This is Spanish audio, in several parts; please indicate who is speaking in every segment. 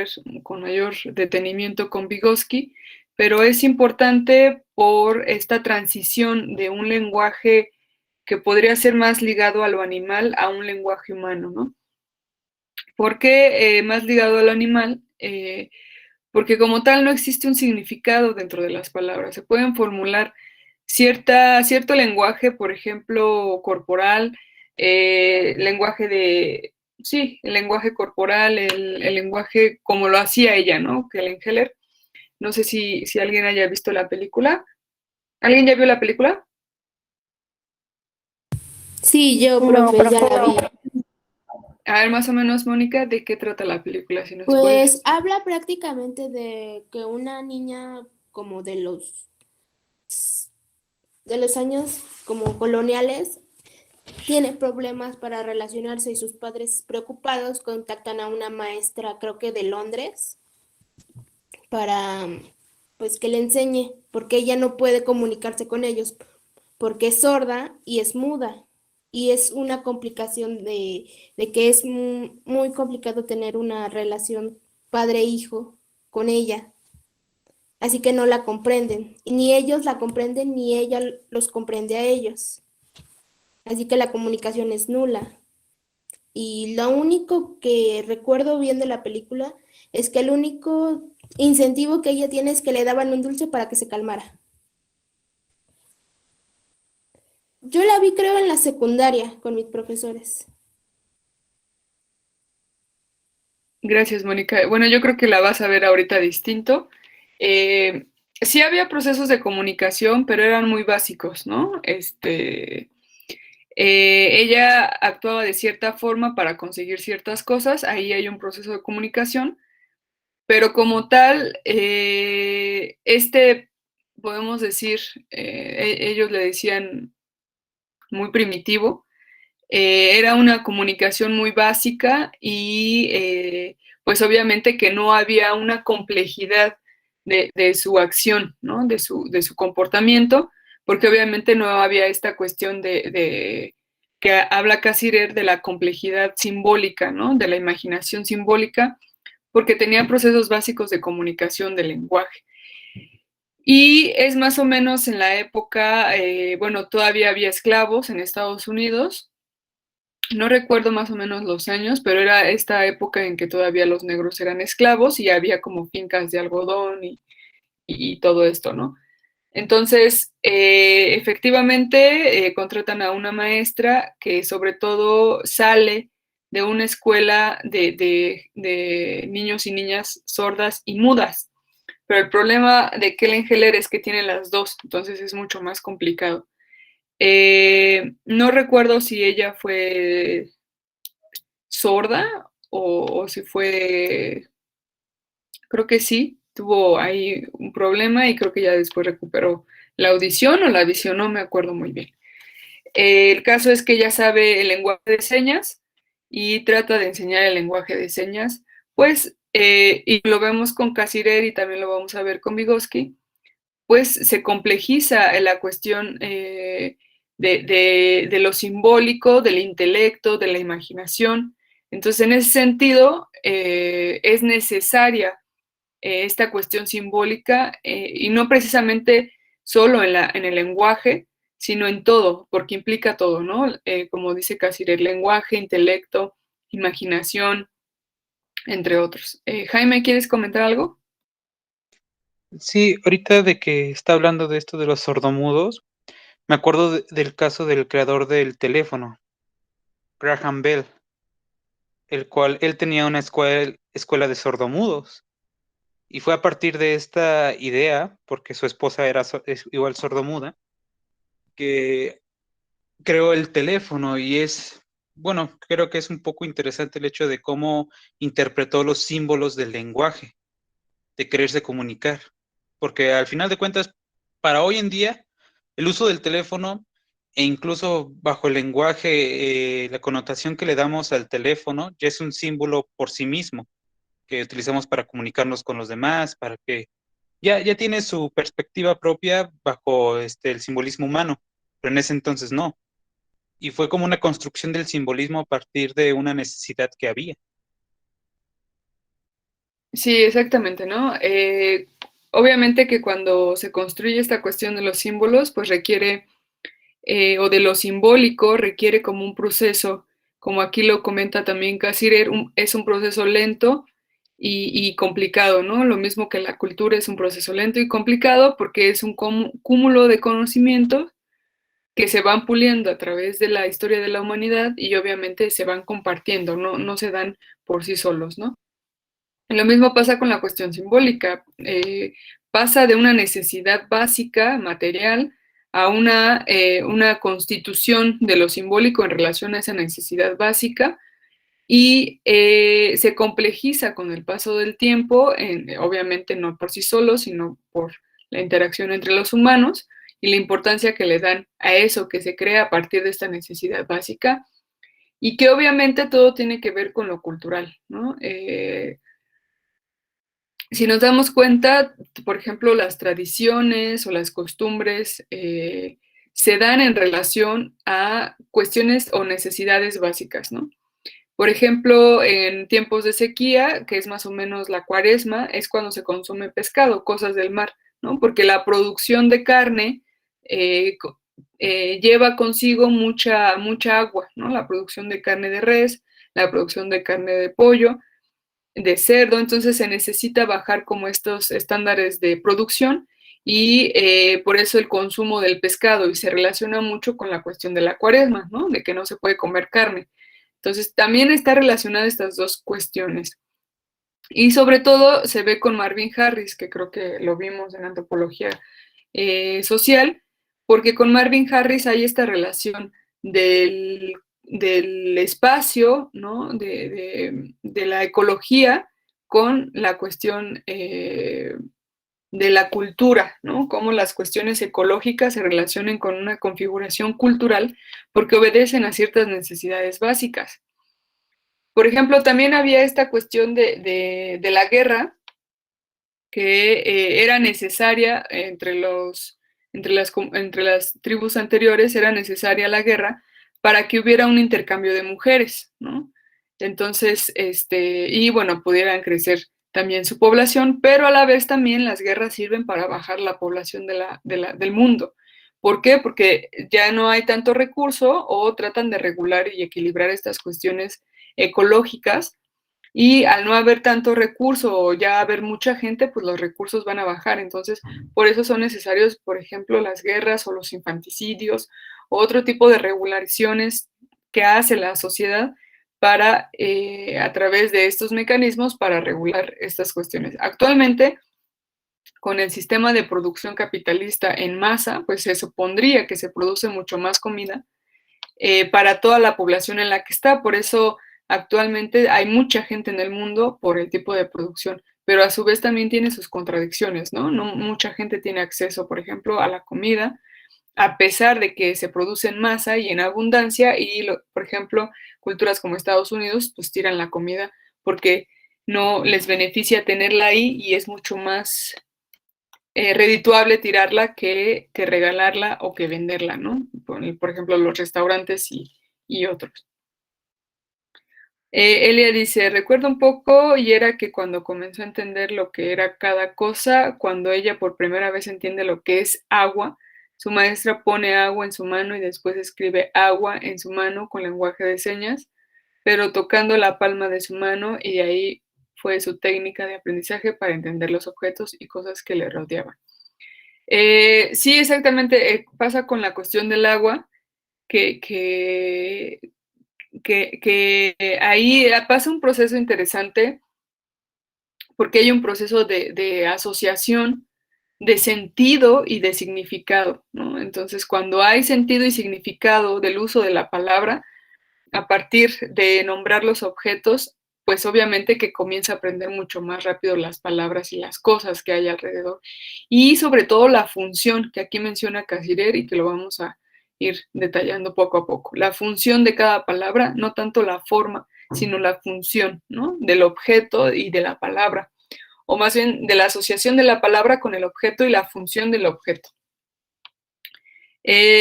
Speaker 1: ver con mayor detenimiento con Vygotsky, pero es importante por esta transición de un lenguaje que podría ser más ligado a lo animal a un lenguaje humano, ¿no? ¿Por qué más ligado al animal? Porque como tal no existe un significado dentro de las palabras. Se pueden formular cierto lenguaje, por ejemplo, corporal, lenguaje de, sí, el lenguaje corporal, el lenguaje como lo hacía ella, ¿no? Helen Keller. No sé si alguien haya visto la película. ¿Alguien ya vio la película?
Speaker 2: Sí, yo,
Speaker 3: No,
Speaker 2: profe, ya
Speaker 3: profe,
Speaker 2: la vi.
Speaker 3: no.
Speaker 1: A ver, más o menos, Mónica, ¿de qué trata la película? Sin
Speaker 2: Pues
Speaker 1: spoilers.
Speaker 2: habla prácticamente de que una niña como de los años como coloniales tiene problemas para relacionarse y sus padres preocupados contactan a una maestra, creo que de Londres, para pues que le enseñe, porque ella no puede comunicarse con ellos, porque es sorda y es muda. Y es una complicación de que es muy complicado tener una relación padre-hijo con ella. Así que no la comprenden. Y ni ellos la comprenden, ni ella los comprende a ellos. Así que la comunicación es nula. Y lo único que recuerdo bien de la película es que el único incentivo que ella tiene es que le daban un dulce para que se calmara. Yo la vi creo en la secundaria con mis profesores.
Speaker 1: Gracias, Mónica. Bueno, yo creo que la vas a ver ahorita distinto. Eh, sí había procesos de comunicación, pero eran muy básicos, ¿no? Ella actuaba de cierta forma para conseguir ciertas cosas, ahí hay un proceso de comunicación, pero como tal, podemos decir, ellos le decían muy primitivo, era una comunicación muy básica y pues obviamente que no había una complejidad de su acción, ¿no? De su comportamiento, porque obviamente no había esta cuestión de que habla Cassirer de la complejidad simbólica, ¿no? De la imaginación simbólica, porque tenía procesos básicos de comunicación del lenguaje. Y es más o menos en la época, bueno, todavía había esclavos en Estados Unidos, no recuerdo más o menos los años, pero era esta época en que todavía los negros eran esclavos y había como fincas de algodón y todo esto, ¿no? Entonces, efectivamente, contratan a una maestra que sobre todo sale de una escuela de niños y niñas sordas y mudas. Pero el problema de Kellen Heller es que tiene las dos, entonces es mucho más complicado. No recuerdo si ella fue sorda o si fue, creo que sí, tuvo ahí un problema y creo que ya después recuperó la audición o la visión, no me acuerdo muy bien. El caso es que ella sabe el lenguaje de señas y trata de enseñar el lenguaje de señas, pues, y lo vemos con Casirer y también lo vamos a ver con Vygotsky, pues se complejiza la cuestión de lo simbólico, del intelecto, de la imaginación. Entonces, en ese sentido, es necesaria esta cuestión simbólica y no precisamente solo en el lenguaje, sino en todo, porque implica todo, ¿no? Como dice Casir, el lenguaje, intelecto, imaginación, entre otros. Jaime, ¿quieres comentar algo?
Speaker 4: Sí, ahorita de que está hablando de esto de los sordomudos, me acuerdo del caso del creador del teléfono, Graham Bell, el cual él tenía una escuela de sordomudos. Y fue a partir de esta idea, porque su esposa es igual sordomuda, que creó el teléfono y bueno, creo que es un poco interesante el hecho de cómo interpretó los símbolos del lenguaje, de quererse comunicar. Porque al final de cuentas, para hoy en día, el uso del teléfono e incluso bajo el lenguaje, la connotación que le damos al teléfono ya es un símbolo por sí mismo, que utilizamos para comunicarnos con los demás, para que ya tiene su perspectiva propia bajo el simbolismo humano, pero en ese entonces no. Y fue como una construcción del simbolismo a partir de una necesidad que había.
Speaker 1: Sí, exactamente, ¿no? Obviamente que cuando se construye esta cuestión de los símbolos, pues requiere, o de lo simbólico, requiere como un proceso, como aquí lo comenta también Casirer, es un proceso lento y complicado, ¿no? Lo mismo que la cultura es un proceso lento y complicado porque es un cúmulo de conocimientos que se van puliendo a través de la historia de la humanidad y obviamente se van compartiendo, no se dan por sí solos, ¿no? Lo mismo pasa con la cuestión simbólica. Pasa de una necesidad básica, material, a una constitución de lo simbólico en relación a esa necesidad básica y se complejiza con el paso del tiempo, obviamente no por sí solo, sino por la interacción entre los humanos y la importancia que le dan a eso que se crea a partir de esta necesidad básica y que obviamente todo tiene que ver con lo cultural, ¿no? Si nos damos cuenta, por ejemplo, las tradiciones o las costumbres se dan en relación a cuestiones o necesidades básicas, ¿no? Por ejemplo, en tiempos de sequía, que es más o menos la cuaresma, es cuando se consume pescado, cosas del mar, ¿no? Porque la producción de carne eh, lleva consigo mucha agua, ¿no? La producción de carne de res, la producción de carne de pollo, de cerdo, entonces se necesita bajar como estos estándares de producción y por eso el consumo del pescado y se relaciona mucho con la cuestión de la cuaresma, ¿no? De que no se puede comer carne. Entonces también está relacionada estas dos cuestiones. Y sobre todo se ve con Marvin Harris, que creo que lo vimos en antropología social, porque con Marvin Harris hay esta relación del espacio, ¿no? De la ecología con la cuestión de la cultura, ¿no? Cómo las cuestiones ecológicas se relacionan con una configuración cultural porque obedecen a ciertas necesidades básicas. Por ejemplo, también había esta cuestión de la guerra que era necesaria entre las tribus anteriores, era necesaria la guerra para que hubiera un intercambio de mujeres, ¿no? Entonces, y bueno, pudieran crecer también su población, pero a la vez también las guerras sirven para bajar la población del mundo. ¿Por qué? Porque ya no hay tanto recurso o tratan de regular y equilibrar estas cuestiones ecológicas y al no haber tanto recurso o ya haber mucha gente, pues los recursos van a bajar. Entonces, por eso son necesarios, por ejemplo, las guerras o los infanticidios o otro tipo de regulaciones que hace la sociedad para, a través de estos mecanismos, para regular estas cuestiones. Actualmente, con el sistema de producción capitalista en masa, pues se supondría que se produce mucho más comida para toda la población en la que está. Por eso actualmente hay mucha gente en el mundo por el tipo de producción, pero a su vez también tiene sus contradicciones, ¿no? No mucha gente tiene acceso, por ejemplo, a la comida, a pesar de que se produce en masa y en abundancia, y, por ejemplo, culturas como Estados Unidos, pues tiran la comida porque no les beneficia tenerla ahí y es mucho más redituable tirarla que regalarla o que venderla, ¿no? Por ejemplo, los restaurantes y otros. Elia dice, recuerdo un poco y era que cuando comenzó a entender lo que era cada cosa, cuando ella por primera vez entiende lo que es agua, su maestra pone agua en su mano y después escribe agua en su mano con lenguaje de señas, pero tocando la palma de su mano y de ahí fue su técnica de aprendizaje para entender los objetos y cosas que le rodeaban. Sí, exactamente, pasa con la cuestión del agua, que, que, que ahí pasa un proceso interesante porque hay un proceso de asociación de sentido y de significado, ¿no? Entonces, cuando hay sentido y significado del uso de la palabra, a partir de nombrar los objetos, pues obviamente que comienza a aprender mucho más rápido las palabras y las cosas que hay alrededor. Y sobre todo la función que aquí menciona Casirer y que lo vamos a ir detallando poco a poco. La función de cada palabra, no tanto la forma, sino la función, ¿no? Del objeto y de la palabra, o más bien de la asociación de la palabra con el objeto y la función del objeto.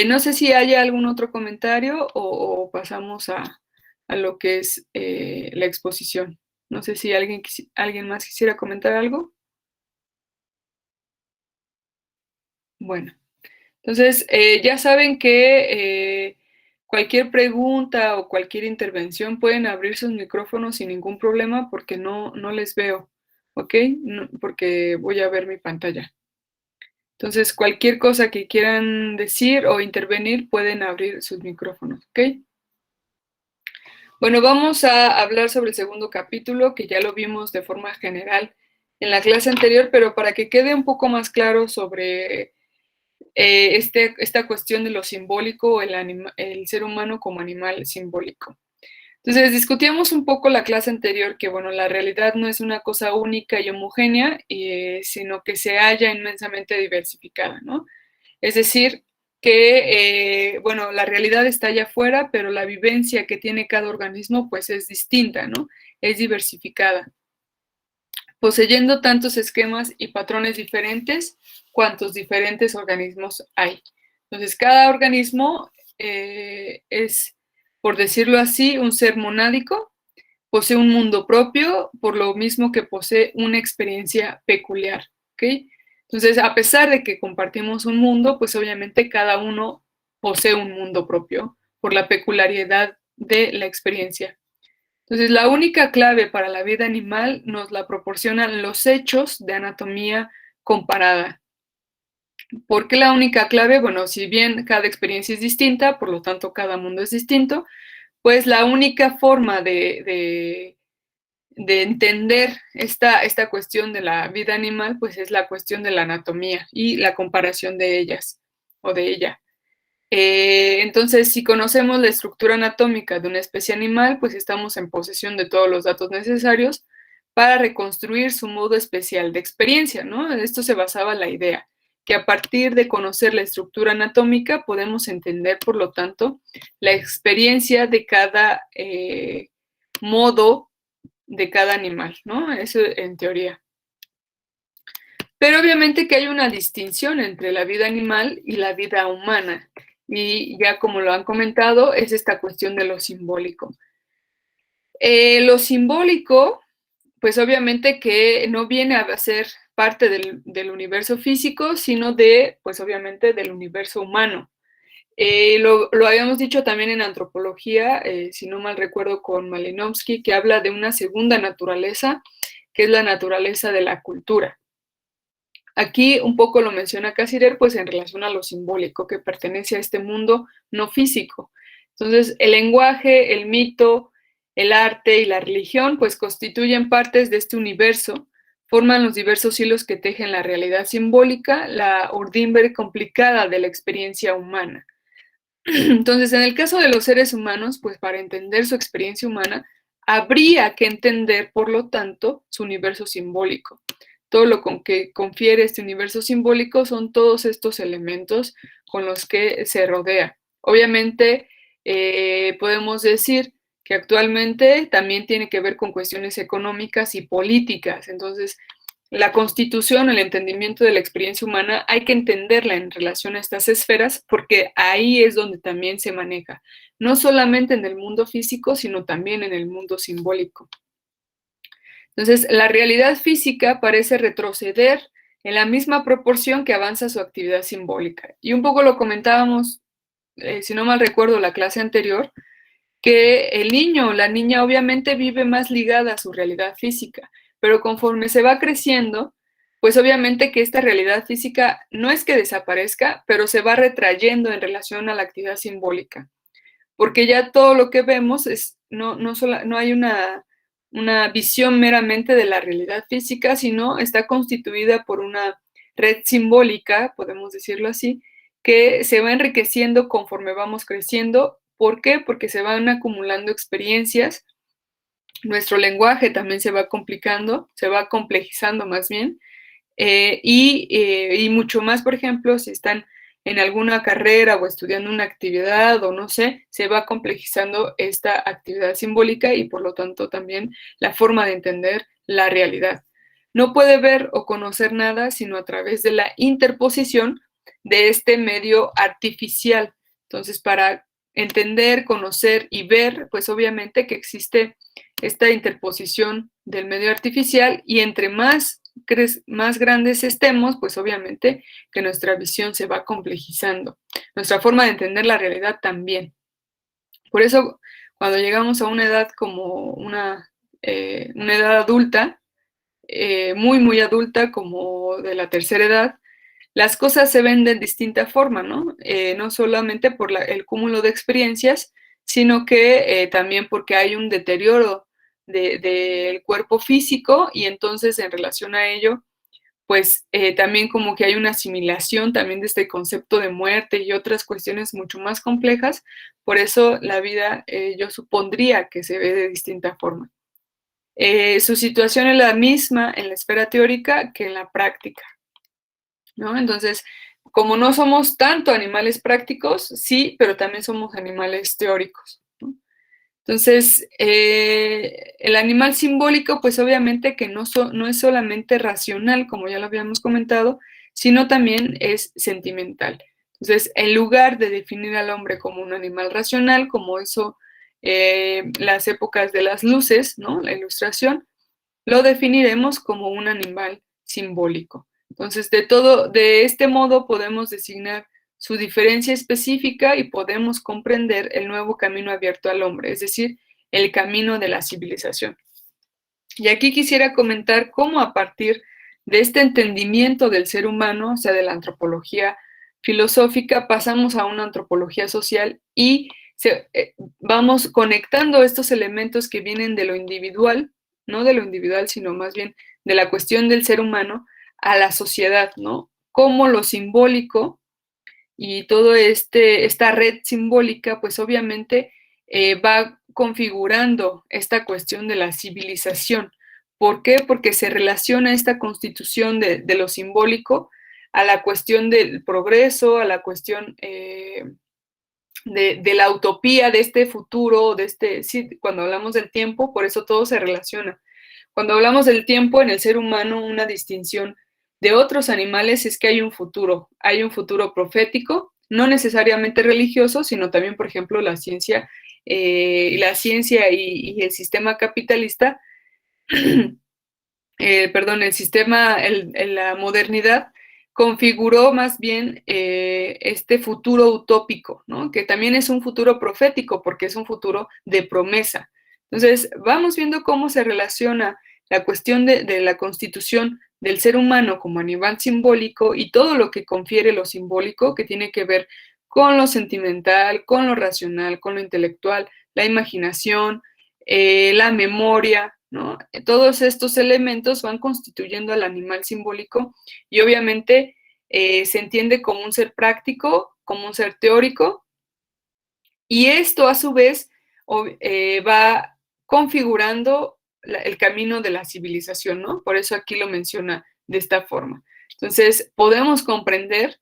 Speaker 1: No sé si hay algún otro comentario o pasamos a lo que es la exposición. No sé si alguien más quisiera comentar algo. Bueno, entonces ya saben que cualquier pregunta o cualquier intervención pueden abrir sus micrófonos sin ningún problema porque no les veo, ¿ok? Porque voy a ver mi pantalla. Entonces, cualquier cosa que quieran decir o intervenir, pueden abrir sus micrófonos, ¿ok? Bueno, vamos a hablar sobre el segundo capítulo, que ya lo vimos de forma general en la clase anterior, pero para que quede un poco más claro sobre esta cuestión de lo simbólico, el ser humano como animal simbólico. Entonces, discutíamos un poco la clase anterior que, bueno, la realidad no es una cosa única y homogénea, sino que se halla inmensamente diversificada, ¿no? Es decir, que, bueno, la realidad está allá afuera, pero la vivencia que tiene cada organismo, pues es distinta, ¿no? Es diversificada, poseyendo tantos esquemas y patrones diferentes cuantos diferentes organismos hay. Entonces, cada organismo es, por decirlo así, un ser monádico, posee un mundo propio, por lo mismo que posee una experiencia peculiar, ¿ok? Entonces, a pesar de que compartimos un mundo, pues obviamente cada uno posee un mundo propio por la peculiaridad de la experiencia. Entonces, la única clave para la vida animal nos la proporcionan los hechos de anatomía comparada. ¿Por qué la única clave? Bueno, si bien cada experiencia es distinta, por lo tanto cada mundo es distinto, pues la única forma de entender esta cuestión de la vida animal, pues es la cuestión de la anatomía y la comparación de ellas o de ella. Entonces, si conocemos la estructura anatómica de una especie animal, pues estamos en posesión de todos los datos necesarios para reconstruir su modo especial de experiencia, ¿no? En esto se basaba la idea, que a partir de conocer la estructura anatómica podemos entender, por lo tanto, la experiencia de cada modo de cada animal, ¿no? Eso en teoría. Pero obviamente que hay una distinción entre la vida animal y la vida humana. Y ya como lo han comentado, es esta cuestión de lo simbólico. Lo simbólico, pues obviamente que no viene a ser parte del universo físico, sino pues obviamente del universo humano. Lo habíamos dicho también en antropología, si no mal recuerdo, con Malinowski, que habla de una segunda naturaleza, que es la naturaleza de la cultura. Aquí un poco lo menciona Cassirer, pues en relación a lo simbólico, que pertenece a este mundo no físico. Entonces, el lenguaje, el mito, el arte y la religión, pues constituyen partes de este universo, forman los diversos hilos que tejen la realidad simbólica, la urdimbre complicada de la experiencia humana. Entonces, en el caso de los seres humanos, pues para entender su experiencia humana, habría que entender, por lo tanto, su universo simbólico. Todo lo que confiere este universo simbólico son todos estos elementos con los que se rodea. Obviamente, podemos decir que actualmente también tiene que ver con cuestiones económicas y políticas. Entonces, la constitución, el entendimiento de la experiencia humana, hay que entenderla en relación a estas esferas porque ahí es donde también se maneja, no solamente en el mundo físico, sino también en el mundo simbólico. Entonces, la realidad física parece retroceder en la misma proporción que avanza su actividad simbólica. Y un poco lo comentábamos, si no mal recuerdo, la clase anterior, que el niño o la niña obviamente vive más ligada a su realidad física, pero conforme se va creciendo, pues obviamente que esta realidad física no es que desaparezca, pero se va retrayendo en relación a la actividad simbólica, porque ya todo lo que vemos no hay una visión meramente de la realidad física, sino está constituida por una red simbólica, podemos decirlo así, que se va enriqueciendo conforme vamos creciendo. ¿Por qué? Porque se van acumulando experiencias, nuestro lenguaje también se va complicando, se va complejizando más bien, y mucho más, por ejemplo, si están en alguna carrera o estudiando una actividad o no sé, se va complejizando esta actividad simbólica y por lo tanto también la forma de entender la realidad. No puede ver o conocer nada sino a través de la interposición de este medio artificial. Entonces, para entender, conocer y ver, pues obviamente que existe esta interposición del medio artificial, y entre más grandes estemos, pues obviamente que nuestra visión se va complejizando, nuestra forma de entender la realidad también. Por eso, cuando llegamos a una edad como una edad adulta, muy adulta, como de la tercera edad, las cosas se ven de distinta forma, ¿no? No solamente por el cúmulo de experiencias, sino que también porque hay un deterioro del cuerpo físico, y entonces en relación a ello, pues también como que hay una asimilación también de este concepto de muerte y otras cuestiones mucho más complejas. Por eso la vida, yo supondría que se ve de distinta forma. Su situación es la misma en la esfera teórica que en la práctica, ¿no? Entonces, como no somos tanto animales prácticos, sí, pero también somos animales teóricos, ¿no? Entonces, el animal simbólico, pues obviamente que no es solamente racional, como ya lo habíamos comentado, sino también es sentimental. Entonces, en lugar de definir al hombre como un animal racional, como eso las épocas de las luces, ¿no? La ilustración, lo definiremos como un animal simbólico. Entonces, de este modo podemos designar su diferencia específica y podemos comprender el nuevo camino abierto al hombre, es decir, el camino de la civilización. Y aquí quisiera comentar cómo a partir de este entendimiento del ser humano, o sea, de la antropología filosófica, pasamos a una antropología social y vamos conectando estos elementos que vienen de lo individual, no de lo individual, sino más bien de la cuestión del ser humano a la sociedad, ¿no? Cómo lo simbólico y todo esta red simbólica, pues obviamente va configurando esta cuestión de la civilización. ¿Por qué? Porque se relaciona esta constitución de lo simbólico a la cuestión del progreso, a la cuestión de la utopía, de este futuro, sí, cuando hablamos del tiempo, por eso todo se relaciona. Cuando hablamos del tiempo en el ser humano, una distinción de otros animales es que hay un futuro profético, no necesariamente religioso, sino también, por ejemplo, la ciencia y el sistema capitalista, la modernidad configuró más bien este futuro utópico, ¿no? Que también es un futuro profético porque es un futuro de promesa. Entonces, vamos viendo cómo se relaciona la cuestión de la constitución del ser humano como animal simbólico y todo lo que confiere lo simbólico, que tiene que ver con lo sentimental, con lo racional, con lo intelectual, la imaginación, la memoria, ¿no? Todos estos elementos van constituyendo al animal simbólico y obviamente se entiende como un ser práctico, como un ser teórico, y esto a su vez va configurando el camino de la civilización, ¿no? Por eso aquí lo menciona de esta forma. Entonces, podemos comprender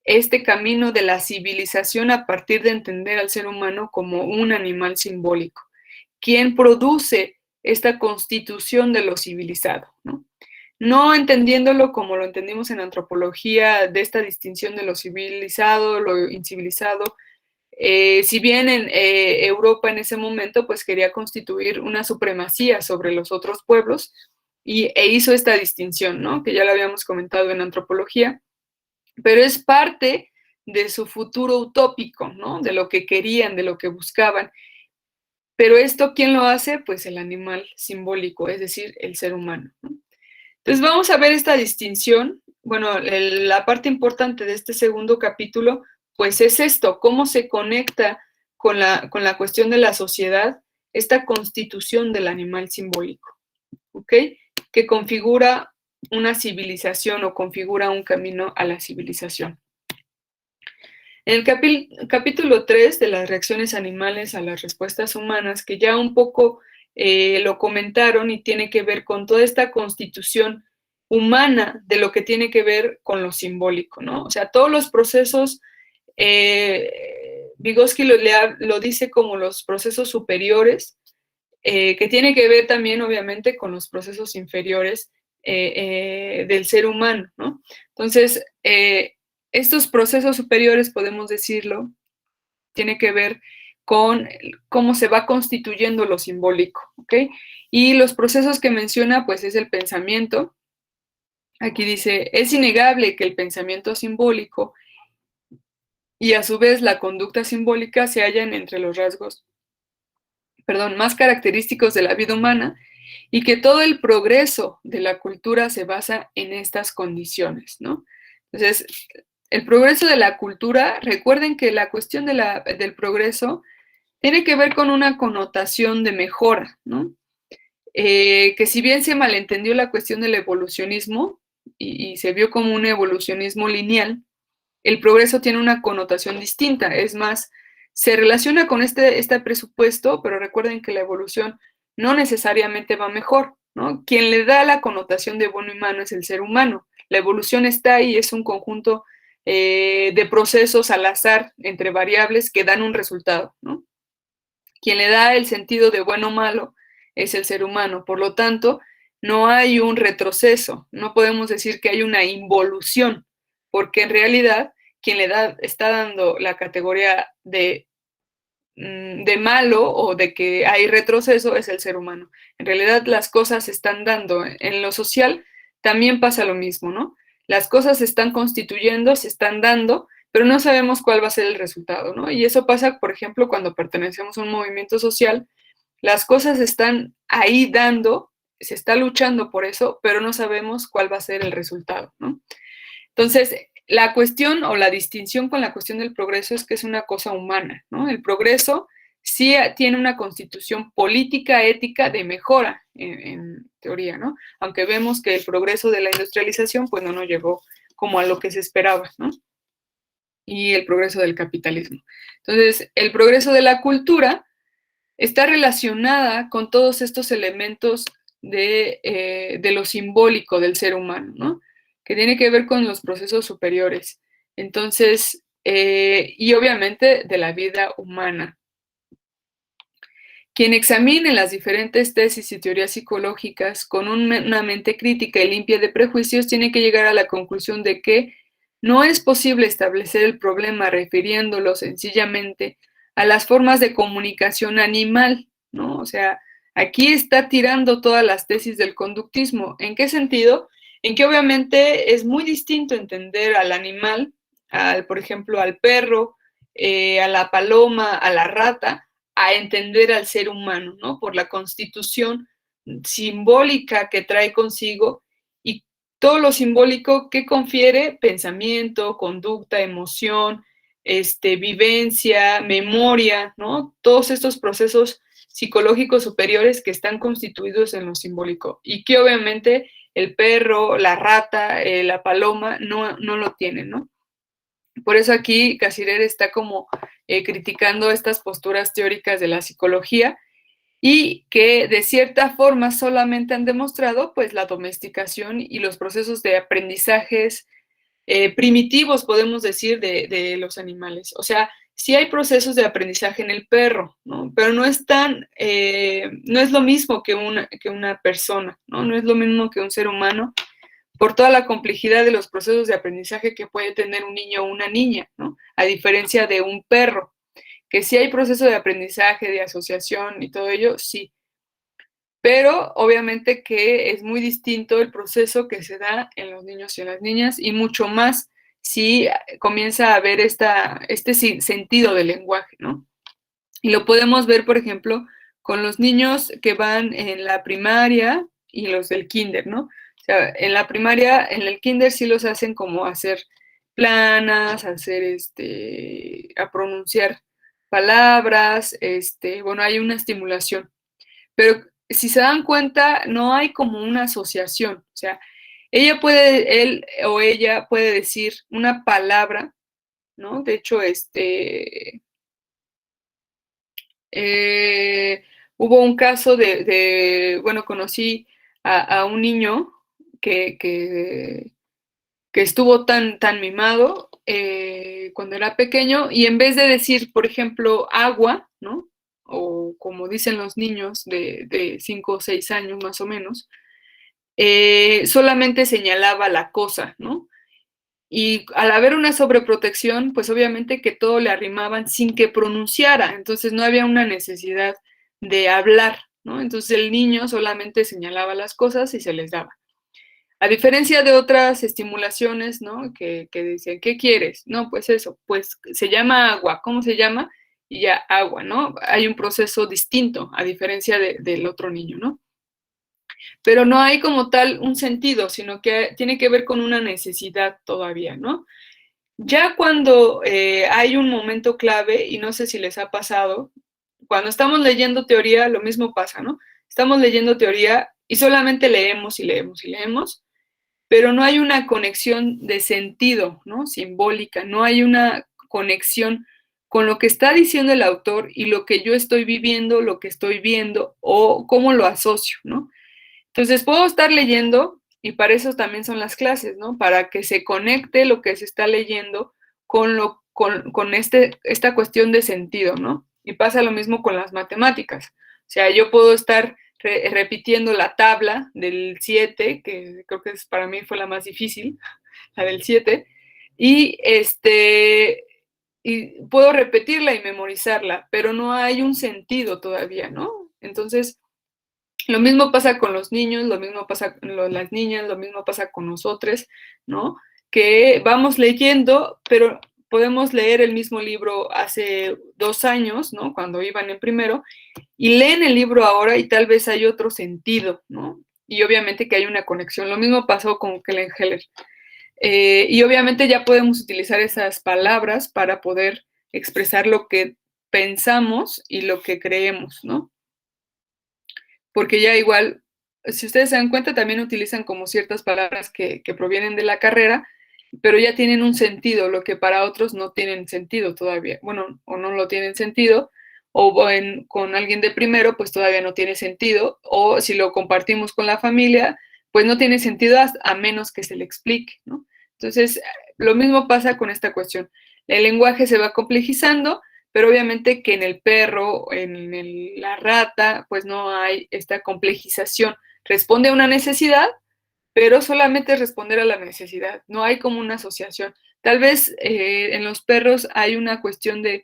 Speaker 1: este camino de la civilización a partir de entender al ser humano como un animal simbólico, quien produce esta constitución de lo civilizado, ¿no? No entendiéndolo como lo entendimos en antropología, de esta distinción de lo civilizado, lo incivilizado. Si bien en Europa en ese momento pues quería constituir una supremacía sobre los otros pueblos e hizo esta distinción, ¿no? Que ya lo habíamos comentado en antropología, pero es parte de su futuro utópico, ¿no? De lo que querían, de lo que buscaban. Pero esto, ¿quién lo hace? Pues el animal simbólico, es decir, el ser humano, ¿no? Entonces vamos a ver esta distinción. Bueno, la parte importante de este segundo capítulo, pues es esto, cómo se conecta con la cuestión de la sociedad, esta constitución del animal simbólico, ¿ok? Que configura una civilización o configura un camino a la civilización. En el capítulo 3 de las reacciones animales a las respuestas humanas, que ya un poco lo comentaron y tiene que ver con toda esta constitución humana de lo que tiene que ver con lo simbólico, ¿no? O sea, todos los procesos, Vygotsky lo dice como los procesos superiores, que tiene que ver también, obviamente, con los procesos inferiores del ser humano, ¿no? Entonces, estos procesos superiores, podemos decirlo, tiene que ver con cómo se va constituyendo lo simbólico, ¿ok? Y los procesos que menciona, pues es el pensamiento. Aquí dice, es innegable que el pensamiento simbólico y a su vez la conducta simbólica se hallan entre los rasgos, más característicos de la vida humana y que todo el progreso de la cultura se basa en estas condiciones, ¿no? Entonces, el progreso de la cultura, recuerden que la cuestión del progreso tiene que ver con una connotación de mejora, ¿no? Que si bien se malentendió la cuestión del evolucionismo y se vio como un evolucionismo lineal, el progreso tiene una connotación distinta, es más, se relaciona con este presupuesto, pero recuerden que la evolución no necesariamente va mejor, ¿no? Quien le da la connotación de bueno y malo es el ser humano. La evolución está ahí, es un conjunto de procesos al azar entre variables que dan un resultado, ¿no? Quien le da el sentido de bueno o malo es el ser humano. Por lo tanto, no hay un retroceso, no podemos decir que hay una involución, porque en realidad quien está dando la categoría de malo o de que hay retroceso es el ser humano. En realidad las cosas se están dando. En lo social también pasa lo mismo, ¿no? Las cosas se están constituyendo, se están dando, pero no sabemos cuál va a ser el resultado, ¿no? Y eso pasa, por ejemplo, cuando pertenecemos a un movimiento social, las cosas están ahí dando, se está luchando por eso, pero no sabemos cuál va a ser el resultado, ¿no? Entonces, la cuestión o la distinción con la cuestión del progreso es que es una cosa humana, ¿no? El progreso sí tiene una constitución política, ética de mejora, en teoría, ¿no? Aunque vemos que el progreso de la industrialización, pues no nos llegó como a lo que se esperaba, ¿no? Y el progreso del capitalismo. Entonces, el progreso de la cultura está relacionada con todos estos elementos de lo simbólico del ser humano, ¿no? Que tiene que ver con los procesos superiores. Entonces, y obviamente de la vida humana. Quien examine las diferentes tesis y teorías psicológicas con una mente crítica y limpia de prejuicios tiene que llegar a la conclusión de que no es posible establecer el problema refiriéndolo sencillamente a las formas de comunicación animal, ¿no? O sea, aquí está tirando todas las tesis del conductismo. ¿En qué sentido? En que obviamente es muy distinto entender al animal, por ejemplo, al perro, a la paloma, a la rata, a entender al ser humano, ¿no? Por la constitución simbólica que trae consigo y todo lo simbólico que confiere pensamiento, conducta, emoción, vivencia, memoria, ¿no? Todos estos procesos psicológicos superiores que están constituidos en lo simbólico y que obviamente el perro, la rata, la paloma no lo tienen, ¿no? Por eso aquí Cassirer está como criticando estas posturas teóricas de la psicología y que de cierta forma solamente han demostrado pues la domesticación y los procesos de aprendizajes primitivos, podemos decir, de los animales. O sea, sí hay procesos de aprendizaje en el perro, ¿no? Pero no es no es lo mismo que una persona, ¿no? No es lo mismo que un ser humano por toda la complejidad de los procesos de aprendizaje que puede tener un niño o una niña, ¿no? A diferencia de un perro, que sí hay proceso de aprendizaje, de asociación y todo ello, sí. Pero obviamente que es muy distinto el proceso que se da en los niños y en las niñas y mucho más si comienza a haber este sentido del lenguaje, ¿no? Y lo podemos ver, por ejemplo, con los niños que van en la primaria y los del kinder, ¿no? O sea, en la primaria, en el kinder sí los hacen como hacer planas, a pronunciar palabras, bueno, hay una estimulación. Pero si se dan cuenta, no hay como una asociación. O sea, él o ella puede decir una palabra, ¿no? De hecho, hubo un caso bueno, conocí a un niño que estuvo tan mimado cuando era pequeño y en vez de decir, por ejemplo, agua, ¿no? O como dicen los niños de 5 o 6 años más o menos, solamente señalaba la cosa, ¿no? Y al haber una sobreprotección, pues obviamente que todo le arrimaban sin que pronunciara, entonces no había una necesidad de hablar, ¿no? Entonces el niño solamente señalaba las cosas y se les daba. A diferencia de otras estimulaciones, ¿no? Que dicen, ¿qué quieres? No, pues eso, pues se llama agua, ¿cómo se llama? Y ya, agua, ¿no? Hay un proceso distinto, a diferencia del otro niño, ¿no? Pero no hay como tal un sentido, sino que tiene que ver con una necesidad todavía, ¿no? Ya cuando hay un momento clave, y no sé si les ha pasado, cuando estamos leyendo teoría, lo mismo pasa, ¿no? Estamos leyendo teoría y solamente leemos y leemos y leemos, pero no hay una conexión de sentido, ¿no? Simbólica, no hay una conexión con lo que está diciendo el autor y lo que yo estoy viviendo, lo que estoy viendo o cómo lo asocio, ¿no? Entonces puedo estar leyendo y para eso también son las clases, ¿no? Para que se conecte lo que se está leyendo con esta cuestión de sentido, ¿no? Y pasa lo mismo con las matemáticas. O sea, yo puedo estar repitiendo la tabla del 7, que creo que para mí fue la más difícil, la del 7, y y puedo repetirla y memorizarla, pero no hay un sentido todavía, ¿no? Entonces, lo mismo pasa con los niños, lo mismo pasa con las niñas, lo mismo pasa con nosotros, ¿no? Que vamos leyendo, pero podemos leer el mismo libro hace 2 años, ¿no? Cuando iban en primero, y leen el libro ahora y tal vez hay otro sentido, ¿no? Y obviamente que hay una conexión. Lo mismo pasó con Helen Keller. Y obviamente ya podemos utilizar esas palabras para poder expresar lo que pensamos y lo que creemos, ¿no? Porque ya igual, si ustedes se dan cuenta, también utilizan como ciertas palabras que provienen de la carrera, pero ya tienen un sentido, lo que para otros no tienen sentido todavía. Bueno, o no lo tienen sentido, o con alguien de primero, pues todavía no tiene sentido, o si lo compartimos con la familia, pues no tiene sentido a menos que se le explique, ¿no? Entonces, lo mismo pasa con esta cuestión. El lenguaje se va complejizando, pero obviamente que en el perro, la rata, pues no hay esta complejización. Responde a una necesidad, pero solamente responder a la necesidad, no hay como una asociación. Tal vez en los perros hay una cuestión del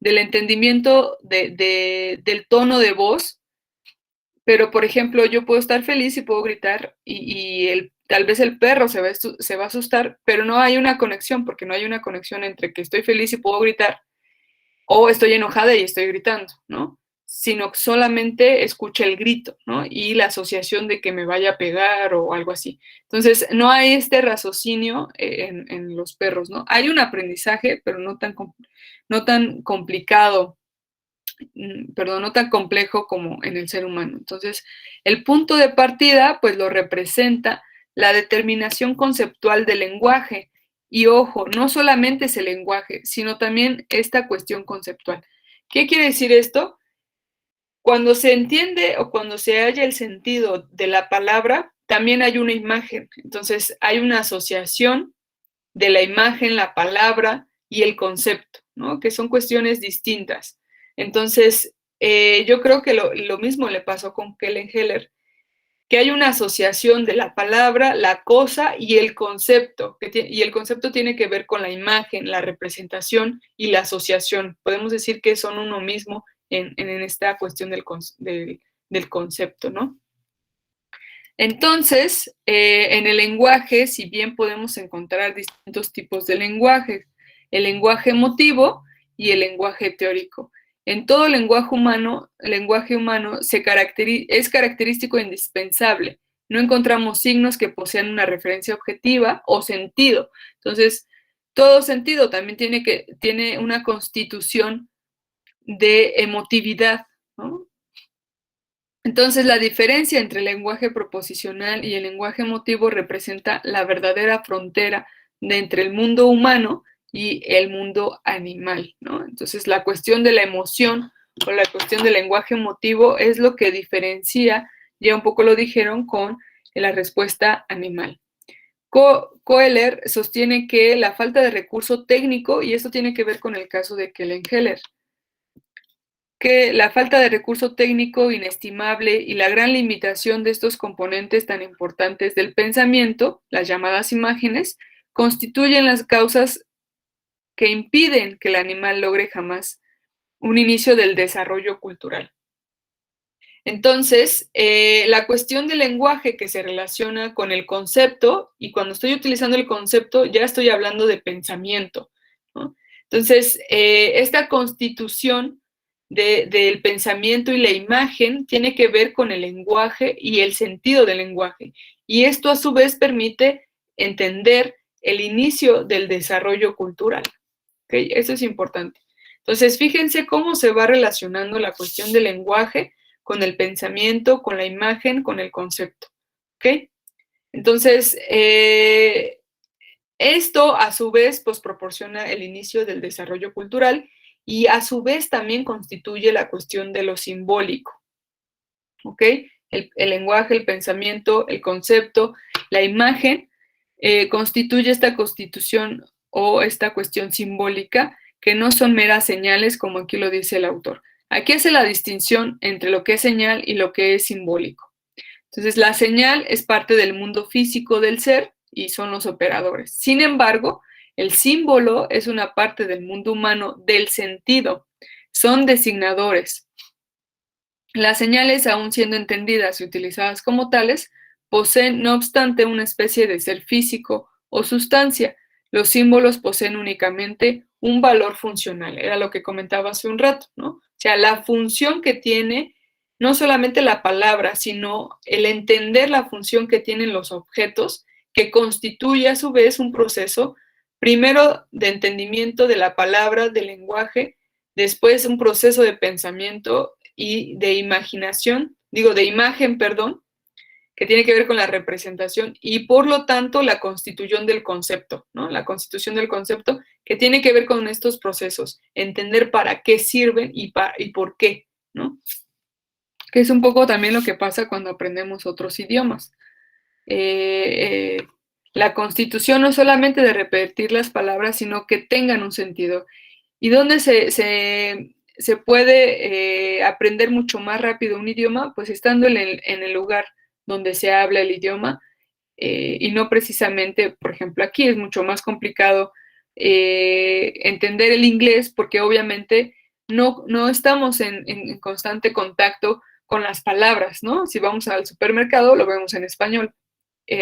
Speaker 1: entendimiento del tono de voz, pero por ejemplo yo puedo estar feliz y puedo gritar tal vez el perro se va a asustar, pero no hay una conexión, porque no hay una conexión entre que estoy feliz y puedo gritar o estoy enojada y estoy gritando, ¿no? Sino que solamente escucha el grito, ¿no? Y la asociación de que me vaya a pegar o algo así. Entonces, no hay este raciocinio en los perros, ¿no? Hay un aprendizaje, pero no tan complicado, perdón, no tan complejo como en el ser humano. Entonces, el punto de partida, pues lo representa la determinación conceptual del lenguaje. Y ojo, no solamente es el lenguaje, sino también esta cuestión conceptual. ¿Qué quiere decir esto? Cuando se entiende o cuando se halla el sentido de la palabra, también hay una imagen. Entonces, hay una asociación de la imagen, la palabra y el concepto, ¿no? Que son cuestiones distintas. Entonces, yo creo que lo mismo le pasó con Helen Keller, que hay una asociación de la palabra, la cosa y el concepto, y el concepto tiene que ver con la imagen, la representación y la asociación. Podemos decir que son uno mismo en esta cuestión del concepto, ¿no? Entonces, en el lenguaje, si bien podemos encontrar distintos tipos de lenguaje, el lenguaje emotivo y el lenguaje teórico. En todo lenguaje humano es característico e indispensable. No encontramos signos que posean una referencia objetiva o sentido. Entonces, todo sentido también tiene una constitución de emotividad, ¿no? Entonces, la diferencia entre el lenguaje proposicional y el lenguaje emotivo representa la verdadera frontera entre el mundo humano y el mundo animal, ¿no? Entonces, la cuestión de la emoción o la cuestión del lenguaje emotivo es lo que diferencia, ya un poco lo dijeron, con la respuesta animal. Kohler sostiene que la falta de recurso técnico, y esto tiene que ver con el caso de Helen Keller, que la falta de recurso técnico inestimable y la gran limitación de estos componentes tan importantes del pensamiento, las llamadas imágenes, constituyen las causas que impiden que el animal logre jamás un inicio del desarrollo cultural. Entonces, la cuestión del lenguaje que se relaciona con el concepto, y cuando estoy utilizando el concepto ya estoy hablando de pensamiento, ¿no? Entonces, esta constitución del pensamiento y la imagen tiene que ver con el lenguaje y el sentido del lenguaje. Y esto a su vez permite entender el inicio del desarrollo cultural. ¿Okay? Eso es importante. Entonces, fíjense cómo se va relacionando la cuestión del lenguaje con el pensamiento, con la imagen, con el concepto. ¿Ok? Entonces, esto a su vez pues proporciona el inicio del desarrollo cultural y a su vez también constituye la cuestión de lo simbólico. ¿Ok? El lenguaje, el pensamiento, el concepto, la imagen constituye esta constitución o esta cuestión simbólica que no son meras señales como aquí lo dice el autor. Aquí hace la distinción entre lo que es señal y lo que es simbólico. Entonces, la señal es parte del mundo físico del ser y son los operadores. Sin embargo, el símbolo es una parte del mundo humano del sentido. Son designadores. Las señales, aun siendo entendidas y utilizadas como tales, poseen, no obstante, una especie de ser físico o sustancia. Los símbolos poseen únicamente un valor funcional. Era lo que comentaba hace un rato, ¿no? O sea, la función que tiene no solamente la palabra, sino el entender la función que tienen los objetos, que constituye a su vez un proceso, primero de entendimiento de la palabra, del lenguaje, después un proceso de pensamiento y de imaginación, de imagen, perdón, que tiene que ver con la representación y por lo tanto la constitución del concepto, ¿no? La constitución del concepto que tiene que ver con estos procesos, entender para qué sirven y por qué, ¿no? Que es un poco también lo que pasa cuando aprendemos otros idiomas. La constitución no es solamente de repetir las palabras, sino que tengan un sentido. ¿Y dónde se puede aprender mucho más rápido un idioma? Pues estando en el lugar donde se habla el idioma y no precisamente, por ejemplo, aquí es mucho más complicado entender el inglés porque obviamente no estamos en constante contacto con las palabras, ¿no? Si vamos al supermercado lo vemos en español.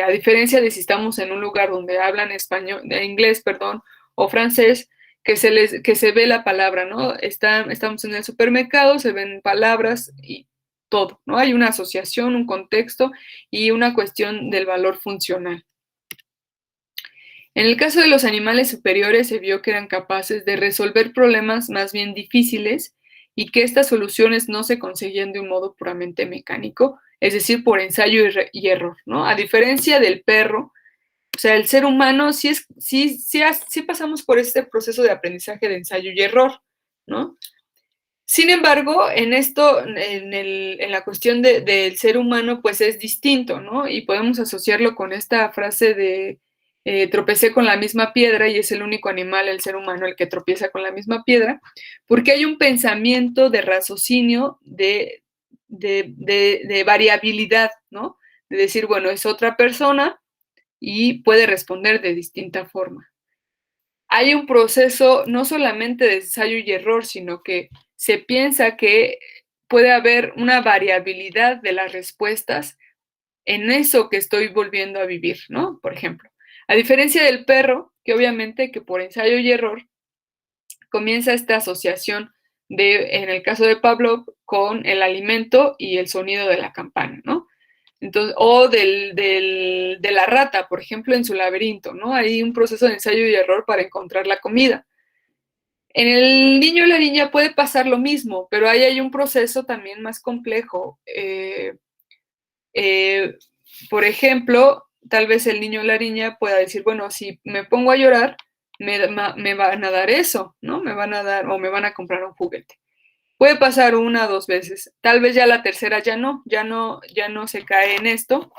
Speaker 1: A diferencia de si estamos en un lugar donde hablan español, inglés, perdón, o francés, que se ve la palabra, ¿no? Estamos en el supermercado, se ven palabras y todo, ¿no? Hay una asociación, un contexto y una cuestión del valor funcional. En el caso de los animales superiores se vio que eran capaces de resolver problemas más bien difíciles y que estas soluciones no se conseguían de un modo puramente mecánico, es decir, por ensayo y error, ¿no? A diferencia del perro, o sea, el ser humano sí pasamos por este proceso de aprendizaje de ensayo y error, ¿no? Sin embargo, en esto, en la cuestión del ser humano, pues es distinto, ¿no? Y podemos asociarlo con esta frase de tropecé con la misma piedra y es el único animal, el ser humano, el que tropieza con la misma piedra, porque hay un pensamiento de raciocinio, de variabilidad, ¿no? De decir, bueno, es otra persona y puede responder de distinta forma. Hay un proceso no solamente de ensayo y error, sino que se piensa que puede haber una variabilidad de las respuestas en eso que estoy volviendo a vivir, ¿no? Por ejemplo, a diferencia del perro, que obviamente que por ensayo y error comienza esta asociación en el caso de Pavlov, con el alimento y el sonido de la campana, ¿no? Entonces, o de la rata, por ejemplo, en su laberinto, ¿no? Hay un proceso de ensayo y error para encontrar la comida. En el niño y la niña puede pasar lo mismo, pero ahí hay un proceso también más complejo. Por ejemplo, tal vez el niño o la niña pueda decir, bueno, si me pongo a llorar, me van a dar eso, ¿no? Me van a dar o me van a comprar un juguete. Puede pasar una o dos veces, tal vez ya la tercera ya no se cae en esto,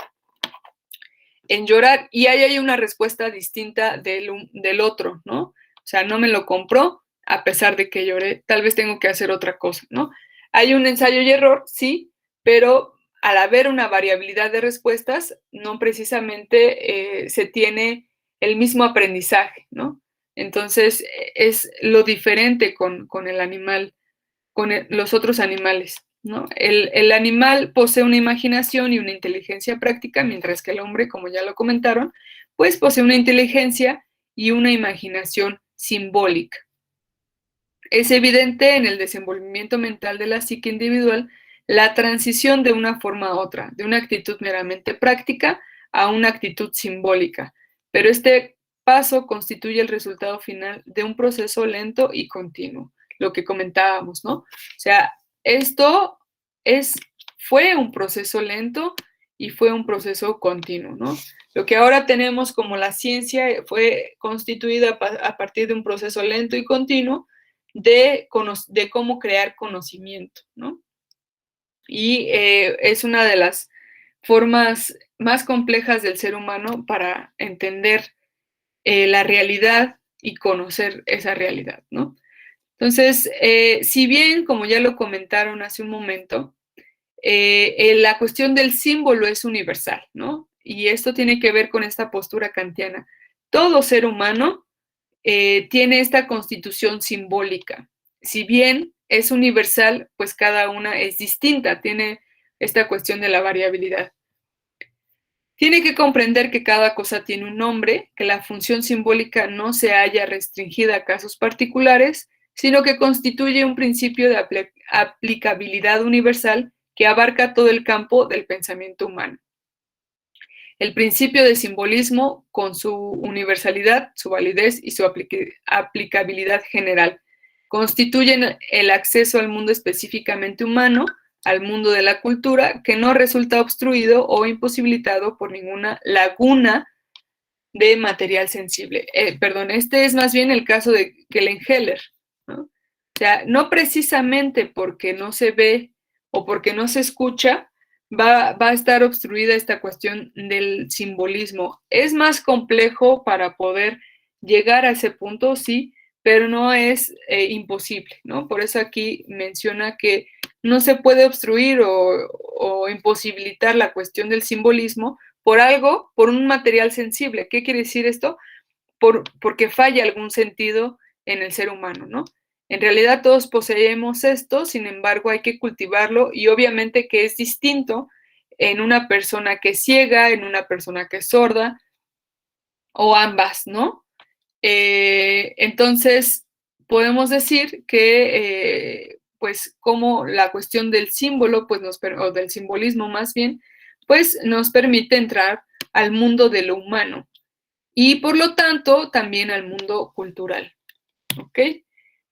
Speaker 1: en llorar, y ahí hay una respuesta distinta del otro, ¿no? O sea, no me lo compró a pesar de que lloré, tal vez tengo que hacer otra cosa, ¿no? Hay un ensayo y error, sí, pero al haber una variabilidad de respuestas, no precisamente se tiene el mismo aprendizaje, ¿no? Entonces, es lo diferente con el animal, los otros animales, ¿no? El animal posee una imaginación y una inteligencia práctica, mientras que el hombre, como ya lo comentaron, pues posee una inteligencia y una imaginación simbólica. Es evidente en el desenvolvimiento mental de la psique individual la transición de una forma a otra, de una actitud meramente práctica a una actitud simbólica, pero este paso constituye el resultado final de un proceso lento y continuo, lo que comentábamos, ¿no? O sea, esto fue un proceso lento y fue un proceso continuo, ¿no? Lo que ahora tenemos como la ciencia fue constituida a partir de un proceso lento y continuo de cómo crear conocimiento, ¿no? Y es una de las formas más complejas del ser humano para entender la realidad y conocer esa realidad, ¿no? Entonces, si bien, como ya lo comentaron hace un momento, la cuestión del símbolo es universal, ¿no? Y esto tiene que ver con esta postura kantiana. Todo ser humano tiene esta constitución simbólica. Si bien es universal, pues cada una es distinta, tiene esta cuestión de la variabilidad. Tiene que comprender que cada cosa tiene un nombre, que la función simbólica no se halla restringida a casos particulares, sino que constituye un principio de aplicabilidad universal que abarca todo el campo del pensamiento humano. El principio de simbolismo, con su universalidad, su validez y su aplicabilidad general, constituyen el acceso al mundo específicamente humano, al mundo de la cultura, que no resulta obstruido o imposibilitado por ninguna laguna de material sensible. Este es más bien el caso de Kellenheller, ¿no? O sea, no precisamente porque no se ve o porque no se escucha, va a estar obstruida esta cuestión del simbolismo. Es más complejo para poder llegar a ese punto, sí, pero no es imposible, ¿no? Por eso aquí menciona que no se puede obstruir o imposibilitar la cuestión del simbolismo por algo, por un material sensible. ¿Qué quiere decir esto? Porque falla algún sentido en el ser humano, ¿no? En realidad todos poseemos esto, sin embargo hay que cultivarlo y obviamente que es distinto en una persona que es ciega, en una persona que es sorda o ambas, ¿no? Entonces, podemos decir que, pues, como la cuestión del símbolo, pues, o del simbolismo más bien, pues, nos permite entrar al mundo de lo humano y, por lo tanto, también al mundo cultural, ¿ok?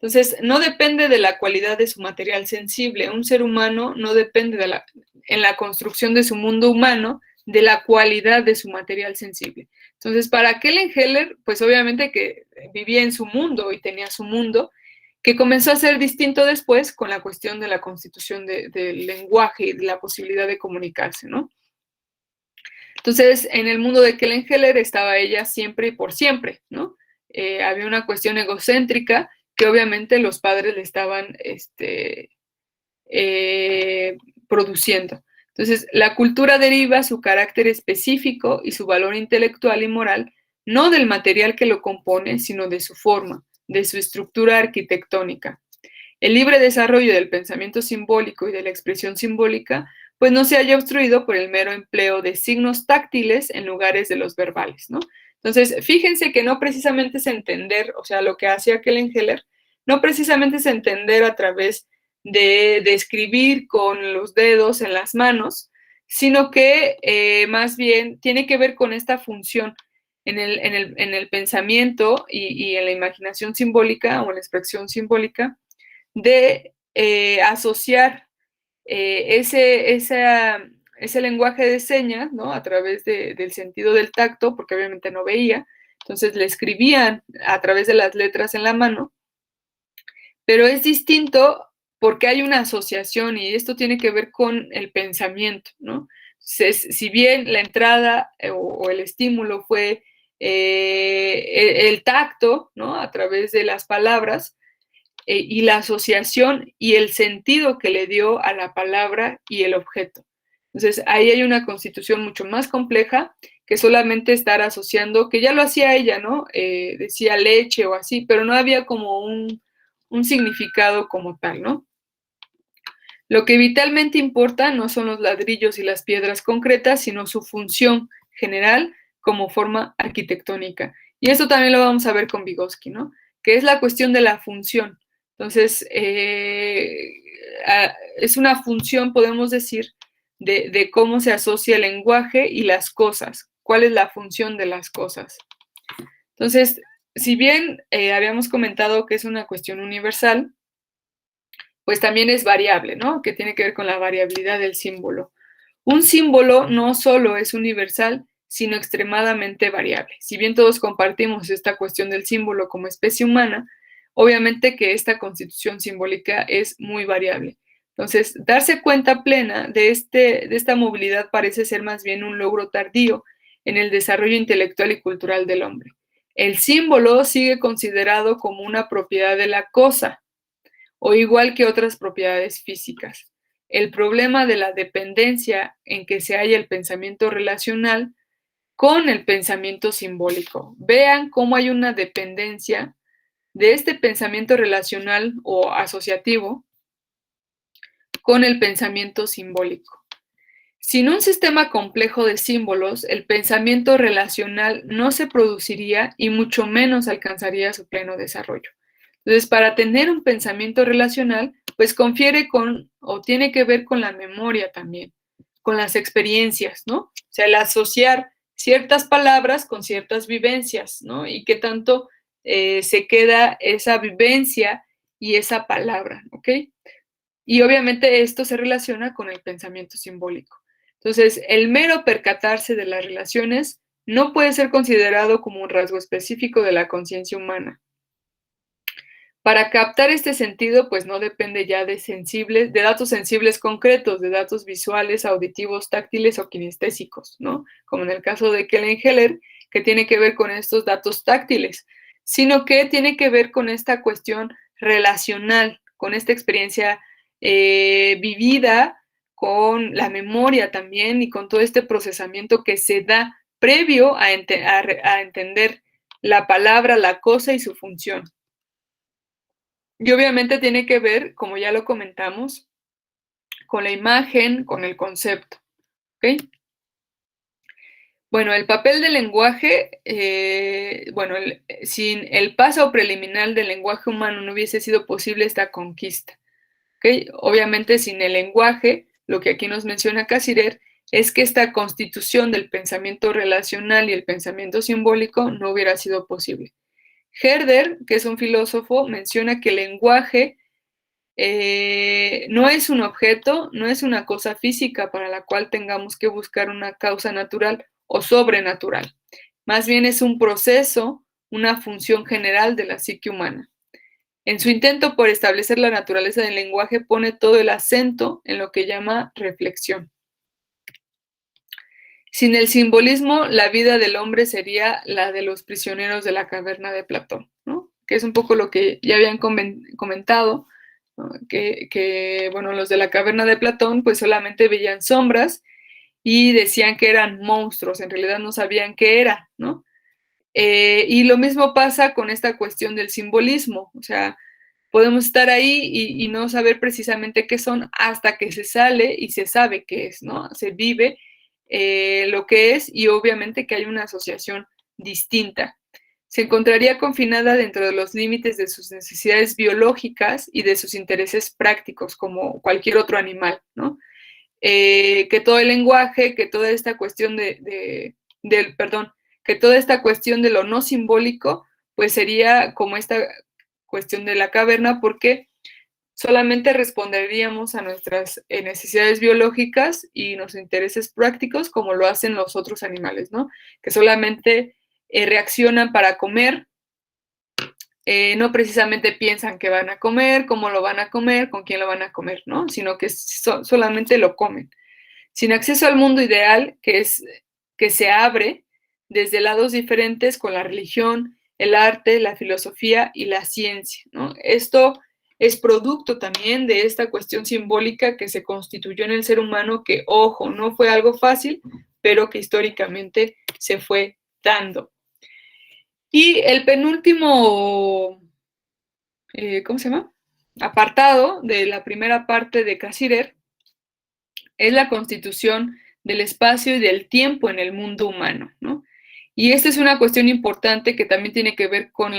Speaker 1: Entonces, no depende de la cualidad de su material sensible. Un ser humano no depende en la construcción de su mundo humano, de la cualidad de su material sensible. Entonces, para Kellenheller, pues obviamente que vivía en su mundo y tenía su mundo, que comenzó a ser distinto después con la cuestión de la constitución del lenguaje y de la posibilidad de comunicarse, ¿no? Entonces, en el mundo de Kellenheller estaba ella siempre y por siempre, ¿no? Había una cuestión egocéntrica que obviamente los padres le estaban produciendo. Entonces, la cultura deriva su carácter específico y su valor intelectual y moral no del material que lo compone, sino de su forma, de su estructura arquitectónica. El libre desarrollo del pensamiento simbólico y de la expresión simbólica, pues no se haya obstruido por el mero empleo de signos táctiles en lugares de los verbales, ¿no? Entonces, fíjense que no precisamente es entender, o sea, lo que hacía Kellenheller, no precisamente es entender a través de escribir con los dedos en las manos, sino que más bien tiene que ver con esta función en el pensamiento y en la imaginación simbólica o en la expresión simbólica de asociar ese lenguaje de señas, ¿no? A través del sentido del tacto, porque obviamente no veía, entonces le escribían a través de las letras en la mano, pero es distinto porque hay una asociación y esto tiene que ver con el pensamiento, ¿no? Entonces, si bien la entrada o el estímulo fue el tacto, ¿no? A través de las palabras, y la asociación y el sentido que le dio a la palabra y el objeto. Entonces, ahí hay una constitución mucho más compleja que solamente estar asociando, que ya lo hacía ella, ¿no? Decía leche o así, pero no había como un significado como tal, ¿no? Lo que vitalmente importa no son los ladrillos y las piedras concretas, sino su función general como forma arquitectónica. Y eso también lo vamos a ver con Vygotsky, ¿no? Que es la cuestión de la función. Entonces, es una función, podemos decir, de cómo se asocia el lenguaje y las cosas. ¿Cuál es la función de las cosas? Entonces, si bien habíamos comentado que es una cuestión universal, pues también es variable, ¿no? Que tiene que ver con la variabilidad del símbolo. Un símbolo no solo es universal, sino extremadamente variable. Si bien todos compartimos esta cuestión del símbolo como especie humana, obviamente que esta constitución simbólica es muy variable. Entonces, darse cuenta plena de esta movilidad parece ser más bien un logro tardío en el desarrollo intelectual y cultural del hombre. El símbolo sigue considerado como una propiedad de la cosa, o igual que otras propiedades físicas. El problema de la dependencia en que se halla el pensamiento relacional con el pensamiento simbólico. Vean cómo hay una dependencia de este pensamiento relacional o asociativo con el pensamiento simbólico. Sin un sistema complejo de símbolos, el pensamiento relacional no se produciría y mucho menos alcanzaría su pleno desarrollo. Entonces, para tener un pensamiento relacional, pues confiere con o tiene que ver con la memoria también, con las experiencias, ¿no? O sea, el asociar ciertas palabras con ciertas vivencias, ¿no? Y qué tanto se queda esa vivencia y esa palabra, ¿ok? Y obviamente esto se relaciona con el pensamiento simbólico. Entonces, el mero percatarse de las relaciones no puede ser considerado como un rasgo específico de la conciencia humana. Para captar este sentido, pues no depende ya de datos sensibles concretos, de datos visuales, auditivos, táctiles o kinestésicos, ¿no? Como en el caso de Kellenheller, que tiene que ver con estos datos táctiles, sino que tiene que ver con esta cuestión relacional, con esta experiencia vivida, con la memoria también y con todo este procesamiento que se da previo a entender la palabra, la cosa y su función. Y obviamente tiene que ver, como ya lo comentamos, con la imagen, con el concepto. ¿Ok? Bueno, el papel del lenguaje, sin el paso preliminar del lenguaje humano no hubiese sido posible esta conquista. ¿Ok? Obviamente sin el lenguaje, lo que aquí nos menciona Cassirer, es que esta constitución del pensamiento relacional y el pensamiento simbólico no hubiera sido posible. Herder, que es un filósofo, menciona que el lenguaje no es un objeto, no es una cosa física para la cual tengamos que buscar una causa natural o sobrenatural. Más bien es un proceso, una función general de la psique humana. En su intento por establecer la naturaleza del lenguaje pone todo el acento en lo que llama reflexión. Sin el simbolismo, la vida del hombre sería la de los prisioneros de la caverna de Platón, ¿no? Que es un poco lo que ya habían comentado, ¿no? Bueno, los de la caverna de Platón pues solamente veían sombras y decían que eran monstruos, en realidad no sabían qué era, ¿no? Y lo mismo pasa con esta cuestión del simbolismo, o sea, podemos estar ahí y no saber precisamente qué son hasta que se sale y se sabe qué es, ¿no? Se vive lo que es y obviamente que hay una asociación distinta. Se encontraría confinada dentro de los límites de sus necesidades biológicas y de sus intereses prácticos, como cualquier otro animal, ¿no? Que todo el lenguaje, que toda esta cuestión que toda esta cuestión de lo no simbólico, pues sería como esta cuestión de la caverna, porque solamente responderíamos a nuestras necesidades biológicas y nuestros intereses prácticos como lo hacen los otros animales, ¿no? Que solamente reaccionan para comer, no precisamente piensan que van a comer, cómo lo van a comer, con quién lo van a comer, ¿no? Sino que solamente lo comen. Sin acceso al mundo ideal, que se abre desde lados diferentes con la religión, el arte, la filosofía y la ciencia, ¿no? Esto es producto también de esta cuestión simbólica que se constituyó en el ser humano, que, ojo, no fue algo fácil, pero que históricamente se fue dando. Y el penúltimo, ¿cómo se llama? Apartado de la primera parte de Cassirer es la constitución del espacio y del tiempo en el mundo humano, ¿no? Y esta es una cuestión importante que también tiene que ver con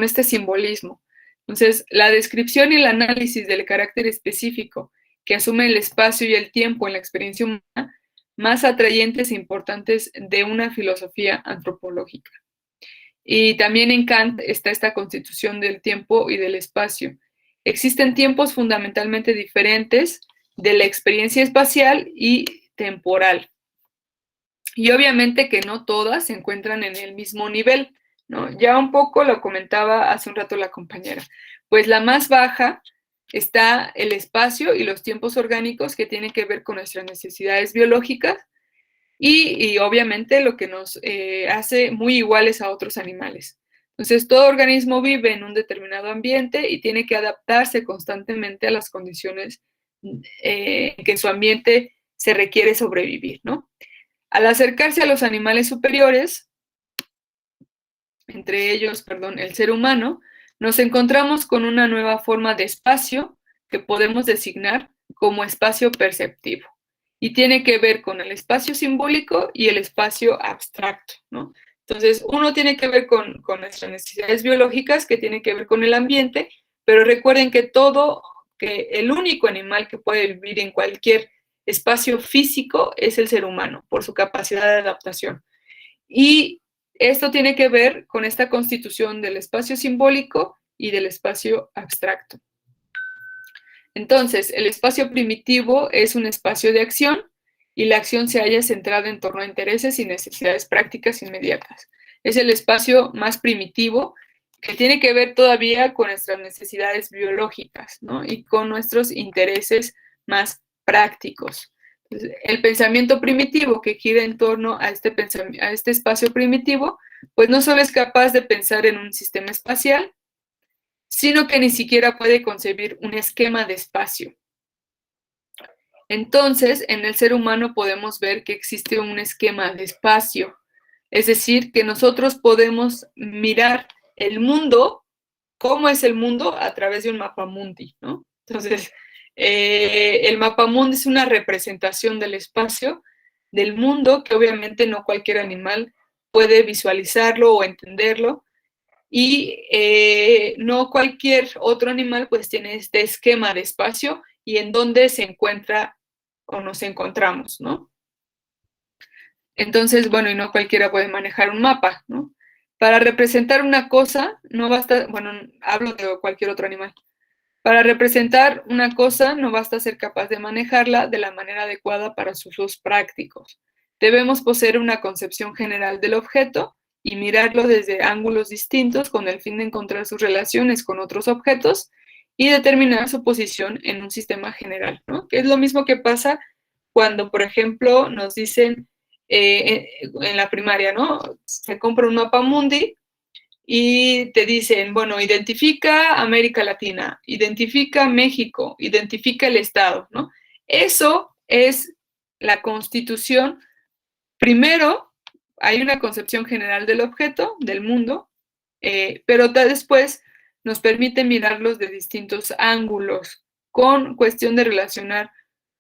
Speaker 1: este simbolismo. Entonces, la descripción y el análisis del carácter específico que asume el espacio y el tiempo en la experiencia humana, más atrayentes e importantes de una filosofía antropológica. Y también en Kant está esta constitución del tiempo y del espacio. Existen tiempos fundamentalmente diferentes de la experiencia espacial y temporal. Y obviamente que no todas se encuentran en el mismo nivel, ¿no? Ya un poco lo comentaba hace un rato la compañera. Pues la más baja está el espacio y los tiempos orgánicos que tienen que ver con nuestras necesidades biológicas y obviamente lo que nos hace muy iguales a otros animales. Entonces, todo organismo vive en un determinado ambiente y tiene que adaptarse constantemente a las condiciones en que en su ambiente se requiere sobrevivir, ¿no? Al acercarse a los animales superiores, entre ellos, perdón, el ser humano, nos encontramos con una nueva forma de espacio que podemos designar como espacio perceptivo. Y tiene que ver con el espacio simbólico y el espacio abstracto, ¿no? Entonces, uno tiene que ver con nuestras necesidades biológicas, que tiene que ver con el ambiente, pero recuerden que el único animal que puede vivir en cualquier espacio físico es el ser humano, por su capacidad de adaptación. Y esto tiene que ver con esta constitución del espacio simbólico y del espacio abstracto. Entonces, el espacio primitivo es un espacio de acción y la acción se halla centrada en torno a intereses y necesidades prácticas inmediatas. Es el espacio más primitivo que tiene que ver todavía con nuestras necesidades biológicas, ¿no? Y con nuestros intereses más prácticos. Entonces, el pensamiento primitivo que gira en torno a este espacio primitivo, pues no solo es capaz de pensar en un sistema espacial, sino que ni siquiera puede concebir un esquema de espacio. Entonces, en el ser humano podemos ver que existe un esquema de espacio, es decir, que nosotros podemos mirar el mundo, cómo es el mundo, a través de un mapamundi, ¿no? Entonces, el mapamundi es una representación del espacio, del mundo, que obviamente no cualquier animal puede visualizarlo o entenderlo, y no cualquier otro animal pues tiene este esquema de espacio y en dónde se encuentra o nos encontramos, ¿no? Entonces, bueno, y no cualquiera puede manejar un mapa, ¿no? Para representar una cosa, no basta, bueno, hablo de cualquier otro animal. Para representar una cosa, no basta ser capaz de manejarla de la manera adecuada para sus usos prácticos. Debemos poseer una concepción general del objeto y mirarlo desde ángulos distintos con el fin de encontrar sus relaciones con otros objetos y determinar su posición en un sistema general, ¿no? Que es lo mismo que pasa cuando, por ejemplo, nos dicen en la primaria, ¿no? Se compra un mapamundi y te dicen, bueno, identifica América Latina, identifica México, identifica el Estado, ¿no? Eso es la constitución. Primero, hay una concepción general del objeto, del mundo, pero después nos permite mirarlos de distintos ángulos, con cuestión de relacionar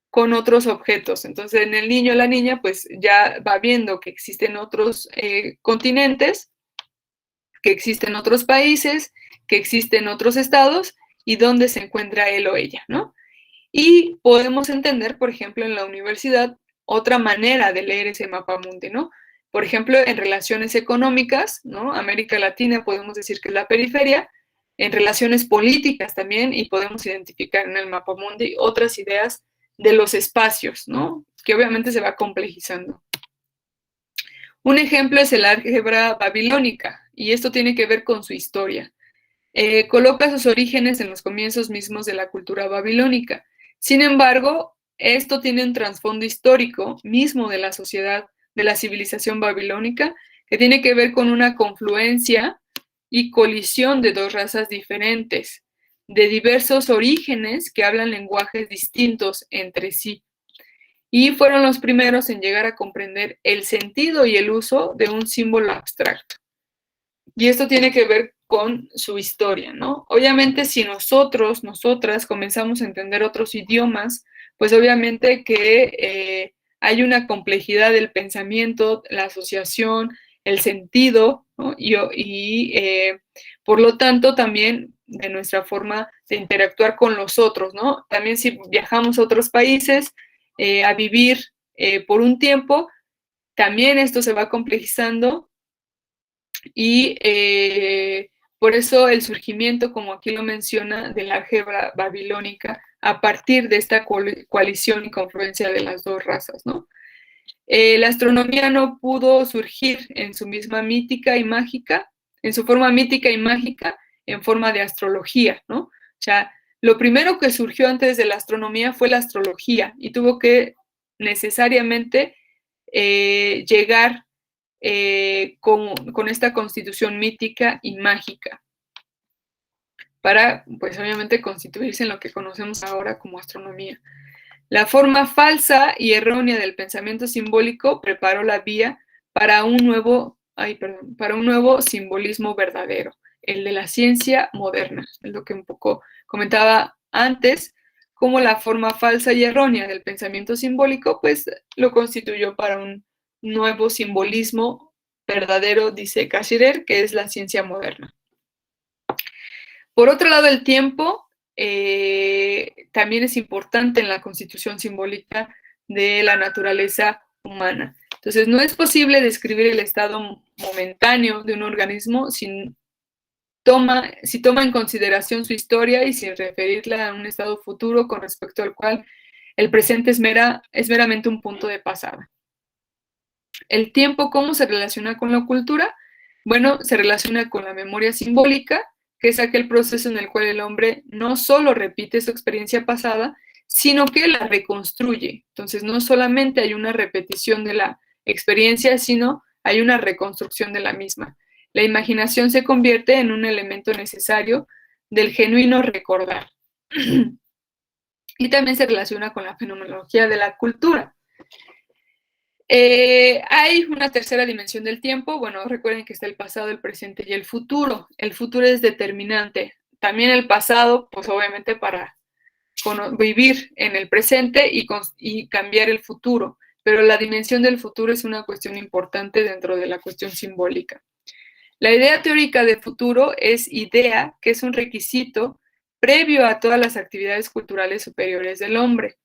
Speaker 1: con otros objetos. Entonces, en el niño o la niña, pues ya va viendo que existen otros continentes, que existen otros países, que existen otros estados y dónde se encuentra él o ella, ¿no? Y podemos entender, por ejemplo, en la universidad, otra manera de leer ese mapamundi, ¿no? Por ejemplo, en relaciones económicas, ¿no? América Latina podemos decir que es la periferia, en relaciones políticas también, y podemos identificar en el mapamundi otras ideas de los espacios, ¿no? Que obviamente se va complejizando. Un ejemplo es el álgebra babilónica, y esto tiene que ver con su historia. Coloca sus orígenes en los comienzos mismos de la cultura babilónica. Sin embargo, esto tiene un trasfondo histórico mismo de la sociedad, de la civilización babilónica, que tiene que ver con una confluencia y colisión de dos razas diferentes, de diversos orígenes que hablan lenguajes distintos entre sí. y fueron los primeros en llegar a comprender el sentido y el uso de un símbolo abstracto. Y esto tiene que ver con su historia, ¿no? Obviamente, si nosotras comenzamos a entender otros idiomas, pues obviamente que hay una complejidad del pensamiento, la asociación, el sentido, ¿no? Por lo tanto también de nuestra forma de interactuar con los otros, ¿no? También si viajamos a otros países a vivir por un tiempo, también esto se va complejizando y por eso el surgimiento, como aquí lo menciona, de la álgebra babilónica a partir de esta coalición y confluencia de las dos razas, ¿no? La astronomía no pudo surgir en su misma mítica y mágica, en su forma mítica y mágica, en forma de astrología, ¿no? O sea, lo primero que surgió antes de la astronomía fue la astrología y tuvo que necesariamente llegar con esta constitución mítica y mágica para, pues obviamente, constituirse en lo que conocemos ahora como astronomía. La forma falsa y errónea del pensamiento simbólico preparó la vía para un nuevo simbolismo verdadero, el de la ciencia moderna. Es lo que un poco comentaba antes, como la forma falsa y errónea del pensamiento simbólico, pues lo constituyó para un nuevo simbolismo verdadero, dice Cassirer, que es la ciencia moderna. Por otro lado, el tiempo también es importante en la constitución simbólica de la naturaleza humana. Entonces, no es posible describir el estado momentáneo de un organismo si toma en consideración su historia y sin referirla a un estado futuro con respecto al cual el presente es meramente un punto de pasada. El tiempo, ¿cómo se relaciona con la cultura? Bueno, se relaciona con la memoria simbólica, que es aquel proceso en el cual el hombre no solo repite su experiencia pasada, sino que la reconstruye. Entonces, no solamente hay una repetición de la experiencia, sino hay una reconstrucción de la misma. La imaginación se convierte en un elemento necesario del genuino recordar. Y también se relaciona con la fenomenología de la cultura. Hay una tercera dimensión del tiempo. Bueno, recuerden que está el pasado, el presente y el futuro. El futuro es determinante. También el pasado, pues obviamente para vivir en el presente y cambiar el futuro. Pero la dimensión del futuro es una cuestión importante dentro de la cuestión simbólica. La idea teórica de futuro es idea, que es un requisito previo a todas las actividades culturales superiores del hombre.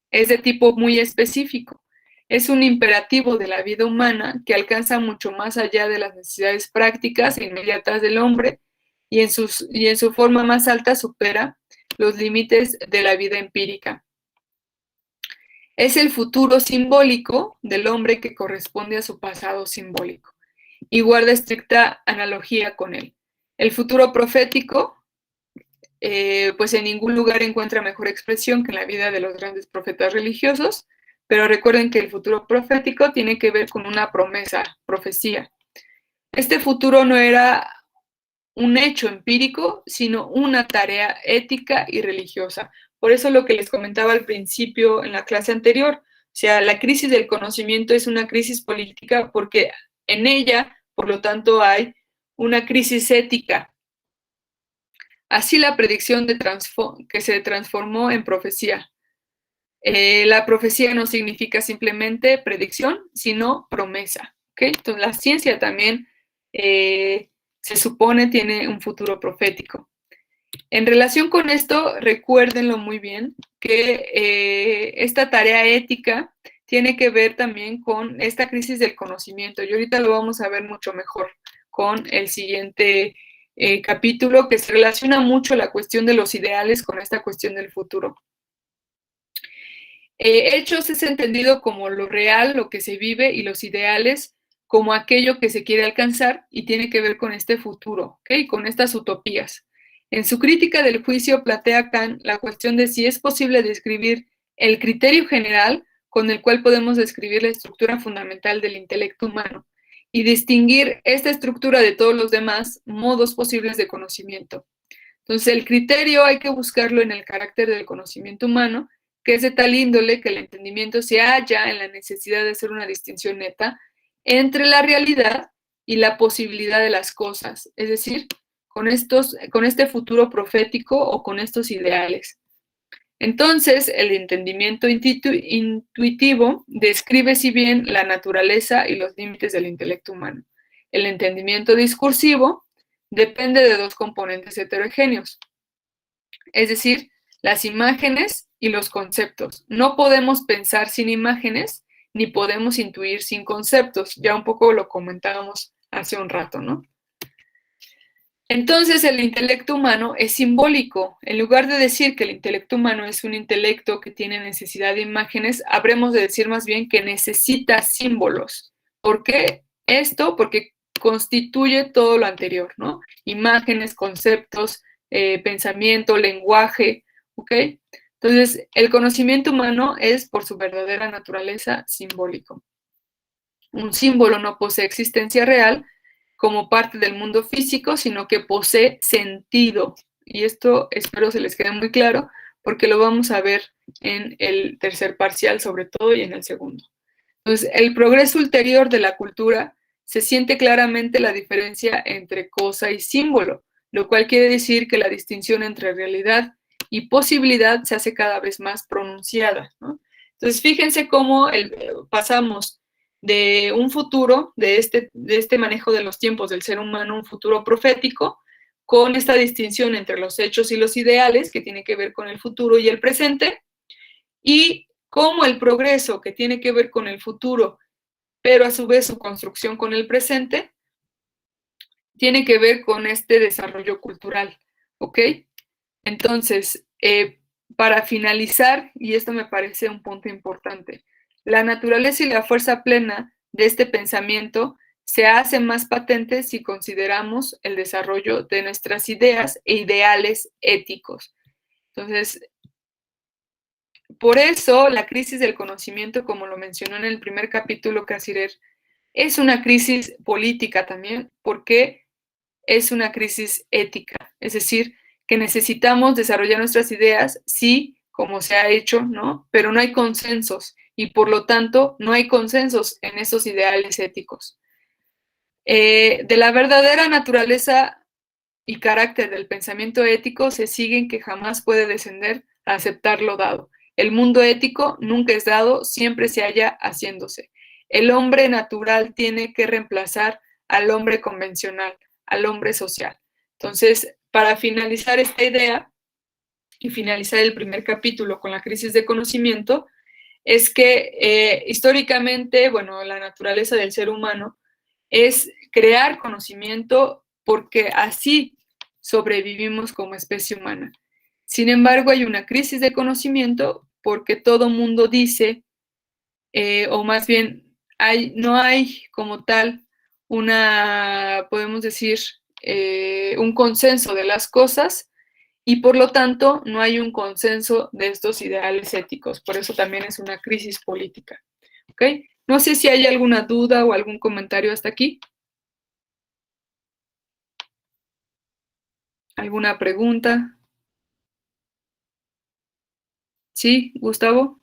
Speaker 1: Es de tipo muy específico. Es un imperativo de la vida humana que alcanza mucho más allá de las necesidades prácticas e inmediatas del hombre y en su forma más alta supera los límites de la vida empírica. Es el futuro simbólico del hombre que corresponde a su pasado simbólico y guarda estricta analogía con él. El futuro profético, pues en ningún lugar encuentra mejor expresión que en la vida de los grandes profetas religiosos, pero recuerden que el futuro profético tiene que ver con una promesa, profecía. Este futuro no era un hecho empírico, sino una tarea ética y religiosa. Por eso lo que les comentaba al principio en la clase anterior, o sea, la crisis del conocimiento es una crisis política porque en ella, por lo tanto, hay una crisis ética. Así la predicción que se transformó en profecía. La profecía no significa simplemente predicción, sino promesa. ¿Okay? Entonces, la ciencia también se supone tiene un futuro profético. En relación con esto, recuérdenlo muy bien, que esta tarea ética tiene que ver también con esta crisis del conocimiento. Y ahorita lo vamos a ver mucho mejor con el siguiente capítulo, que se relaciona mucho la cuestión de los ideales con esta cuestión del futuro. Hechos es entendido como lo real, lo que se vive, y los ideales como aquello que se quiere alcanzar y tiene que ver con este futuro, ¿okay? Con estas utopías. En su crítica del juicio plantea Kant la cuestión de si es posible describir el criterio general con el cual podemos describir la estructura fundamental del intelecto humano y distinguir esta estructura de todos los demás modos posibles de conocimiento. Entonces, el criterio hay que buscarlo en el carácter del conocimiento humano, que es de tal índole que el entendimiento se halla en la necesidad de hacer una distinción neta entre la realidad y la posibilidad de las cosas, es decir, con este futuro profético o con estos ideales. Entonces, el entendimiento intuitivo describe si bien la naturaleza y los límites del intelecto humano. El entendimiento discursivo depende de dos componentes heterogéneos, es decir, las imágenes y los conceptos. No podemos pensar sin imágenes, ni podemos intuir sin conceptos. Ya un poco lo comentábamos hace un rato, ¿no? Entonces, el intelecto humano es simbólico. En lugar de decir que el intelecto humano es un intelecto que tiene necesidad de imágenes, habremos de decir más bien que necesita símbolos. ¿Por qué esto? Porque constituye todo lo anterior, ¿no? Imágenes, conceptos, pensamiento, lenguaje, ¿ok? Entonces, el conocimiento humano es, por su verdadera naturaleza, simbólico. Un símbolo no posee existencia real como parte del mundo físico, sino que posee sentido. Y esto espero se les quede muy claro, porque lo vamos a ver en el tercer parcial sobre todo y en el segundo. Entonces, el progreso ulterior de la cultura se siente claramente la diferencia entre cosa y símbolo, lo cual quiere decir que la distinción entre realidad y posibilidad se hace cada vez más pronunciada, ¿no? Entonces, fíjense cómo pasamos de un futuro, de este manejo de los tiempos del ser humano, un futuro profético, con esta distinción entre los hechos y los ideales, que tiene que ver con el futuro y el presente, y cómo el progreso, que tiene que ver con el futuro, pero a su vez su construcción con el presente, tiene que ver con este desarrollo cultural, ¿ok? Entonces, para finalizar, y esto me parece un punto importante, la naturaleza y la fuerza plena de este pensamiento se hace más patente si consideramos el desarrollo de nuestras ideas e ideales éticos. Entonces, por eso la crisis del conocimiento, como lo mencionó en el primer capítulo Casirer, es una crisis política también, porque es una crisis ética, es decir, que necesitamos desarrollar nuestras ideas, sí, como se ha hecho, ¿no? Pero no hay consensos y por lo tanto no hay consensos en esos ideales éticos. De la verdadera naturaleza y carácter del pensamiento ético se siguen que jamás puede descender a aceptar lo dado. El mundo ético nunca es dado, siempre se halla haciéndose. El hombre natural tiene que reemplazar al hombre convencional, al hombre social. Entonces, para finalizar esta idea y finalizar el primer capítulo con la crisis de conocimiento, es que históricamente, bueno, la naturaleza del ser humano es crear conocimiento porque así sobrevivimos como especie humana. Sin embargo, hay una crisis de conocimiento porque todo mundo dice, o más bien no hay como tal podemos decir, un consenso de las cosas y por lo tanto no hay un consenso de estos ideales éticos. Por eso también es una crisis política. ¿Ok? No sé si hay alguna duda o algún comentario hasta aquí. ¿Alguna pregunta? ¿Sí, Gustavo?